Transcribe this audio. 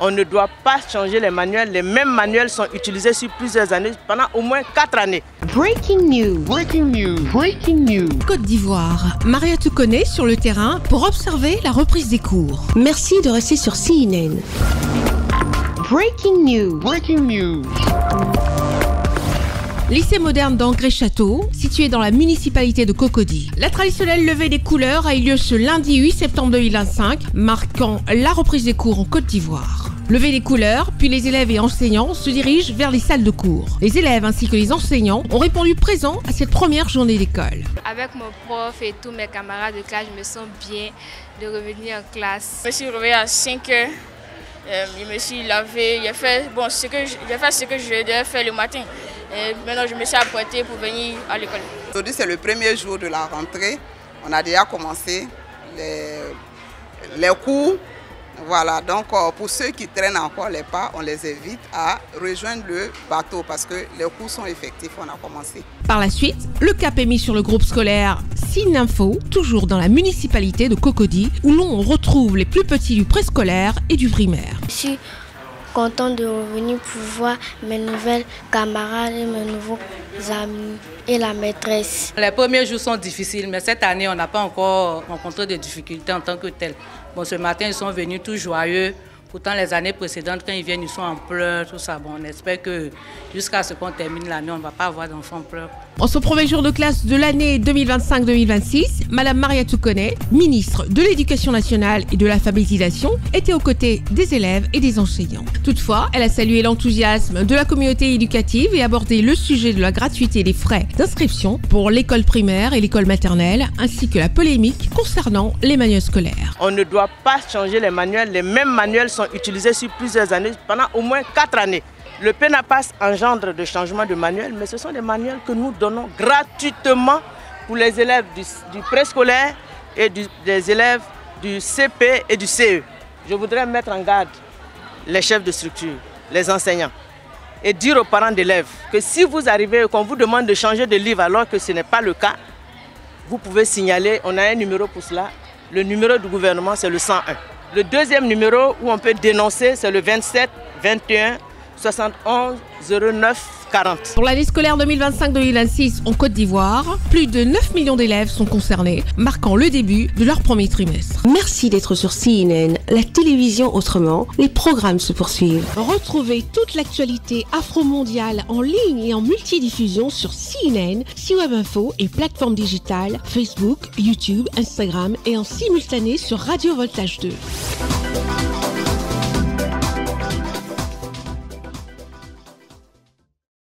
On ne doit pas changer les manuels. Les mêmes manuels sont utilisés sur plusieurs années, pendant au moins 4 années. Breaking news. Breaking news. Breaking news. Côte d'Ivoire. Maria Toukonné sur le terrain pour observer la reprise des cours. Merci de rester sur CNN. Breaking news. Breaking news. Lycée moderne d'Angré-Château, situé dans la municipalité de Cocody. La traditionnelle levée des couleurs a eu lieu ce lundi 8 septembre 2025, marquant la reprise des cours en Côte d'Ivoire. Levée des couleurs, puis les élèves et enseignants se dirigent vers les salles de cours. Les élèves ainsi que les enseignants ont répondu présents à cette première journée d'école. Avec mon prof et tous mes camarades de classe, je me sens bien de revenir en classe. Je me suis réveillée à 5 heures. Je me suis lavé, j'ai fait ce que je devais faire le matin. Et maintenant, je me suis apprêtée pour venir à l'école. Aujourd'hui, c'est le premier jour de la rentrée. On a déjà commencé les cours. Voilà, donc pour ceux qui traînent encore les pas, on les invite à rejoindre le bateau parce que les cours sont effectifs, on a commencé. Par la suite, le cap est mis sur le groupe scolaire Sininfo, toujours dans la municipalité de Cocody, où l'on retrouve les plus petits du préscolaire et du primaire. Je suis contente de revenir pour voir mes nouvelles camarades et mes nouveaux amis et la maîtresse. Les premiers jours sont difficiles, mais cette année, on n'a pas encore rencontré de difficultés en tant que telles. Bon, ce matin, ils sont venus tout joyeux. Pourtant, les années précédentes, quand ils viennent, ils sont en pleurs, tout ça. Bon, on espère que jusqu'à ce qu'on termine l'année, on ne va pas avoir d'enfants en pleurs. En ce premier jour de classe de l'année 2025-2026, Madame Maria Toukonné, ministre de l'Éducation nationale et de l'alphabétisation, était aux côtés des élèves et des enseignants. Toutefois, elle a salué l'enthousiasme de la communauté éducative et abordé le sujet de la gratuité des frais d'inscription pour l'école primaire et l'école maternelle, ainsi que la polémique concernant les manuels scolaires. On ne doit pas changer les manuels. Les mêmes manuels sont utilisés sur plusieurs années, pendant au moins 4 années. Le PENAPAS engendre de changements de manuels, mais ce sont des manuels que nous donnons gratuitement pour les élèves du préscolaire et des élèves du CP et du CE. Je voudrais mettre en garde les chefs de structure, les enseignants, et dire aux parents d'élèves que si vous arrivez et qu'on vous demande de changer de livre alors que ce n'est pas le cas, vous pouvez signaler, on a un numéro pour cela. Le numéro du gouvernement, c'est le 101. Le deuxième numéro où on peut dénoncer, c'est le 27 21 71 09 40. Pour l'année scolaire 2025-2026 en Côte d'Ivoire, plus de 9 millions d'élèves sont concernés, marquant le début de leur premier trimestre. Merci d'être sur CNN, la télévision autrement. Les programmes se poursuivent. Retrouvez toute l'actualité afro-mondiale en ligne et en multidiffusion sur CNN, C-Web Info et plateformes digitales, Facebook, YouTube, Instagram et en simultané sur Radio Voltage 2.